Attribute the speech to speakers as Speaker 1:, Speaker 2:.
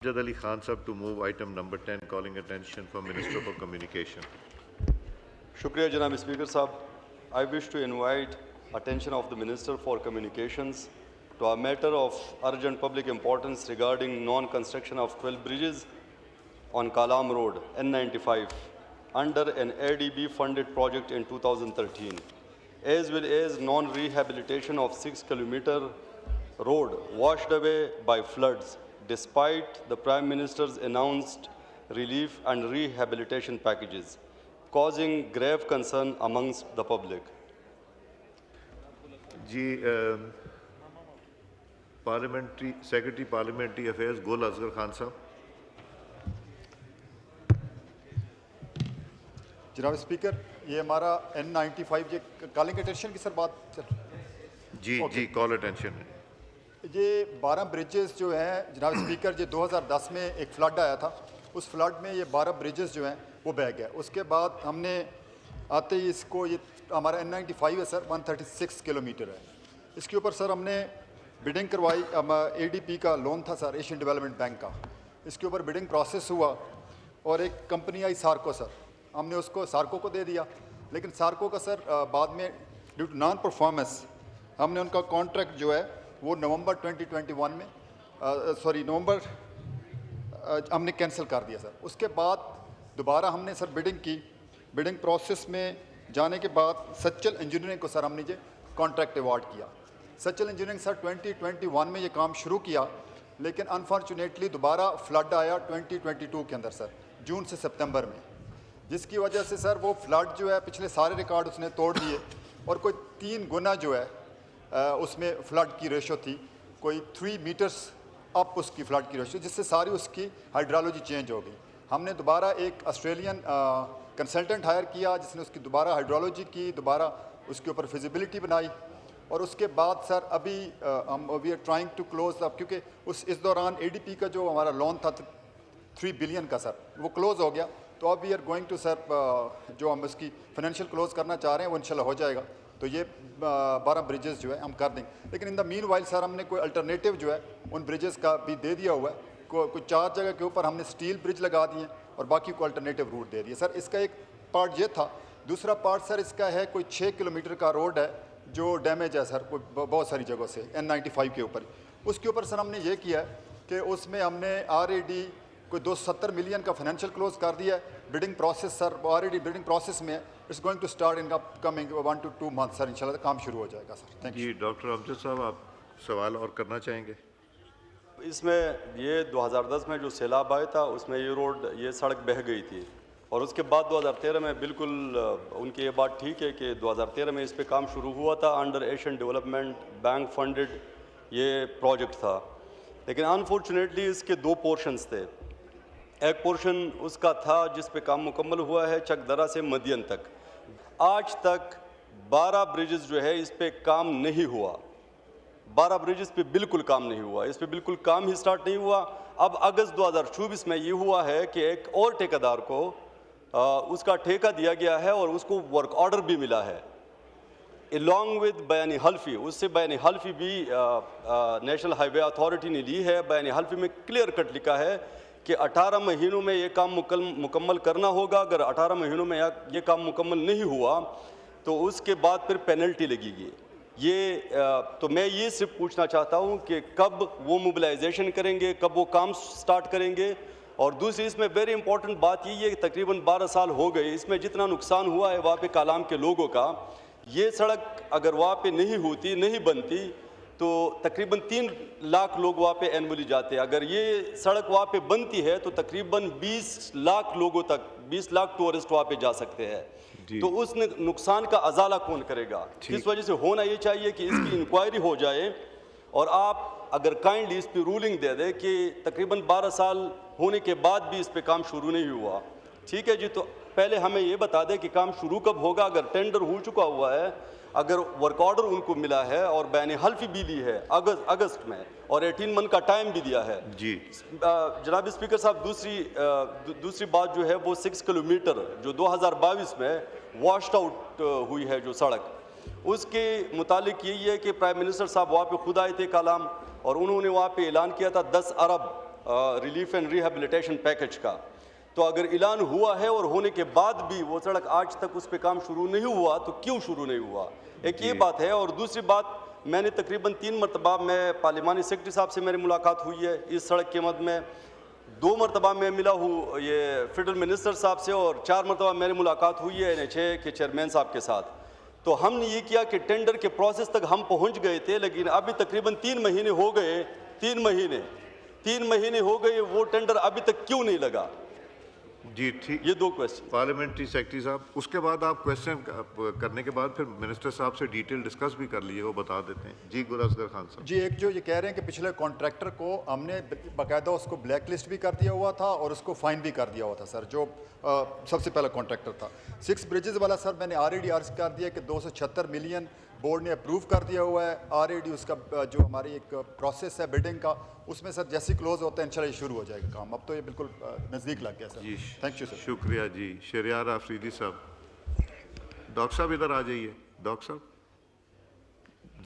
Speaker 1: Amjad Ali Khan Sahab to move item number 10, calling attention for Minister for Communication.
Speaker 2: Shukriya, Janab Speaker Sahab. I wish to invite attention of the Minister for Communications to a matter of urgent public importance regarding non-construction of 12 bridges on Kalam Road, N95, under an ADB funded project in 2013, as well as non-rehabilitation of 6-kilometer road washed away by floods, despite the Prime Minister's announced relief and rehabilitation packages, causing grave concern amongst the public.
Speaker 1: Parliamentary Secretary Parliamentary Affairs Gul Asghar Khan Sahab.
Speaker 3: जनाब speaker, ये हमारा N95 ये calling attention की sir बात
Speaker 1: जी call attention है।
Speaker 3: ये 12 bridges जो हैं जनाब स्पीकर, ये 2010 में एक फ्लड आया था। उस फ्लड में ये 12 ब्रिजेस जो हैं वो बह गए। उसके बाद हमने आते ही इसको, ये हमारा N95 है सर, 136 किलोमीटर है। इसके ऊपर सर हमने बिडिंग करवाई। ADP का लोन था सर, एशियन डेवलपमेंट बैंक का। इसके ऊपर बिडिंग प्रोसेस हुआ और एक कंपनी आई सार्को सर, हमने उसको सार्को को दे दिया। लेकिन सार्को का सर बाद में ड्यू टू नॉन परफॉर्मेंस हमने उनका कॉन्ट्रैक्ट जो है वो नवंबर 2021 में नवंबर हमने कैंसिल कर दिया सर। उसके बाद दोबारा हमने सर बिडिंग की। बिडिंग प्रोसेस में जाने के बाद सच्चल इंजीनियरिंग को सर हमने ये कॉन्ट्रैक्ट अवार्ड किया। सच्चल इंजीनियरिंग सर 2021 में ये काम शुरू किया, लेकिन अनफॉर्चुनेटली दोबारा फ्लड आया 2022 के अंदर सर, जून से सितंबर में, जिसकी वजह से सर वो फ्लड जो है पिछले सारे रिकॉर्ड उसने तोड़ दिए और कोई 3 गुना जो है उसमें फ्लड की रेशो थी, कोई 3 मीटर्स अप उसकी फ्लड की रेशो, जिससे सारी उसकी हाइड्रोलॉजी चेंज हो गई। हमने दोबारा एक ऑस्ट्रेलियन कंसल्टेंट हायर किया जिसने उसकी दोबारा हाइड्रोलॉजी की, दोबारा उसके ऊपर फिजिबिलिटी बनाई। और उसके बाद सर अभी हम we are trying to close up, क्योंकि इस दौरान ADP का जो हमारा लोन था 3 बिलियन का सर, वो क्लोज़ हो गया। तो अब we are going to sir जो हम इसकी फाइनेंशियल क्लोज करना चाह रहे हैं वो इंशाल्लाह हो जाएगा। तो ये 12 ब्रिजेस जो है हम कर देंगे। लेकिन in the mean while sir हमने कोई अल्टरनेटिव जो है उन ब्रिजेस का भी दे दिया हुआ है। कोई 4 जगह के ऊपर हमने स्टील ब्रिज लगा दिए और बाकी को अल्टरनेटिव रूट दे दिए सर। इसका एक पार्ट ये था। दूसरा पार्ट सर इसका है कोई 6 किलोमीटर का रोड है जो डैमेज है सर, कोई बहुत सारी जगहों से N95 के ऊपर। उसके ऊपर सर हमने ये किया है कि उसमें हमने RAD कोई 270 मिलियन का फाइनेंशियल क्लोज कर दिया है। Bidding process sir already bidding process में है। It's going to start in coming 1 to 2 month sir, इंशाल्लाह काम शुरू हो जाएगा sir. Thank you.
Speaker 1: Doctor Amjad साहब, आप सवाल और करना चाहेंगे?
Speaker 2: इसमें ये 2010 में जो सैलाब आया था उसमें ये सड़क बह गई थी और उसके बाद 2013 में बिल्कुल उनकी ये बात ठीक है कि 2013 में इस पे काम शुरू हुआ था। Under Asian development bank funded ये प्रोजेक्ट था, लेकिन अनफॉर्चुनेटली इसके 2 पोर्शंस थे। एक पोर्शन उसका था जिस पे काम मुकम्मल हुआ है चकदरा से मदियन तक। आज तक 12 ब्रिजेस जो है इस पे काम नहीं हुआ। 12 ब्रिजेस पे बिल्कुल काम नहीं हुआ, इस पे बिल्कुल काम ही स्टार्ट नहीं हुआ। अब अगस्त 2024 में ये हुआ है कि एक और ठेकेदार को उसका ठेका दिया गया है और उसको वर्क ऑर्डर भी मिला है अलॉन्ग विद बयानी हल्फी। उससे बयानी हल्फी भी नेशनल हाईवे अथॉरिटी ने ली है। बयानी हल्फी में क्लियर कट लिखा है कि 18 महीनों में ये काम मुकम्मल करना होगा। अगर 18 महीनों में ये काम मुकम्मल नहीं हुआ तो उसके बाद फिर पेनल्टी लगेगी। तो मैं ये सिर्फ पूछना चाहता हूँ कि कब वो मोबिलाइजेशन करेंगे, कब वो काम स्टार्ट करेंगे। और दूसरी इसमें वेरी इंपॉर्टेंट बात यही है कि तकरीबन 12 साल हो गए, इसमें जितना नुकसान हुआ है वहाँ पे कालाम के लोगों का, ये सड़क अगर वहाँ पे नहीं होती, नहीं बनती, तो तकरीबन 3 लाख लोग वहाँ पे एनुअली जाते हैं। अगर ये सड़क वहाँ पे बनती है तो तकरीबन 20 लाख लोगों तक, 20 लाख टूरिस्ट वहाँ पे जा सकते हैं। तो उस नुकसान का अजाला कौन करेगा? इस वजह से होना ये चाहिए कि इसकी इंक्वायरी हो जाए और आप अगर काइंडली इस पर रूलिंग दे दे कि तकरीबन 12 साल होने के बाद भी इस पे काम शुरू नहीं हुआ। ठीक है जी, तो पहले हमें ये बता दें कि काम शुरू कब होगा। अगर टेंडर हो चुका हुआ है, अगर वर्क ऑर्डर उनको मिला है और बैन हल्फी भी ली है अगस्त में और 18 मंथ का टाइम भी दिया है
Speaker 1: जी।
Speaker 2: जनाब स्पीकर साहब, दूसरी बात जो है वो 6 किलोमीटर जो 2022 में वॉश्ड आउट हुई है जो सड़क, उसके मुतालिक यही है कि प्राइम मिनिस्टर साहब वहाँ पे खुद आए थे कालाम और उन्होंने वहाँ पे ऐलान किया था 10 अरब रिलीफ एंड रिहेबिलिटेशन पैकेज का। तो अगर ऐलान हुआ है और होने के बाद भी वो सड़क आज तक उस पर काम शुरू नहीं हुआ, तो क्यों शुरू नहीं हुआ? एक ये बात है। और दूसरी बात, मैंने तकरीबन 3 मरतबा मैं पार्लिमानी सेक्रेटरी साहब से मेरी मुलाकात हुई है इस सड़क के मद में, 2 मरतबा मैं मिला हूँ ये फेडरल मिनिस्टर साहब से, और 4 मरतबा मेरी मुलाकात हुई है NHA के चेयरमैन साहब के साथ। तो हमने ये किया कि टेंडर के प्रोसेस तक हम पहुँच गए थे, लेकिन अभी तकरीबन 3 महीने हो गए, 3 महीने हो गए, वो टेंडर अभी तक क्यों नहीं लगा?
Speaker 1: जी ठीक।
Speaker 2: ये 2 क्वेश्चन।
Speaker 1: पार्लियामेंट्री सेक्रेटरी साहब, उसके बाद आप क्वेश्चन करने के बाद फिर मिनिस्टर साहब से डिटेल डिस्कस भी कर लिए, वो बता देते हैं। जी गुल असगर खान साहब।
Speaker 3: जी, एक जो ये कह रहे हैं कि पिछले कॉन्ट्रैक्टर को हमने बाकायदा उसको ब्लैक लिस्ट भी कर दिया हुआ था और उसको फाइन भी कर दिया हुआ था सर, जो सबसे पहला कॉन्ट्रैक्टर था। 6 ब्रिजेस वाला सर मैंने ऑलरेडी अर्ज कर दिया कि 276 मिलियन बोर्ड ने अप्रूव कर दिया हुआ है ऑलरेडी। उसका जो हमारी एक प्रोसेस है बिल्डिंग का, उसमें सर जैसे क्लोज होता है इंशाल्लाह शुरू हो जाएगा काम। अब तो ये बिल्कुल नज़दीक लग गया सर।
Speaker 1: जी
Speaker 3: थैंक यू सर।
Speaker 1: शुक्रिया जी। शरियार आफरीदी साहब, डॉक्टर साहब इधर आ जाइए। डॉक्टर साहब।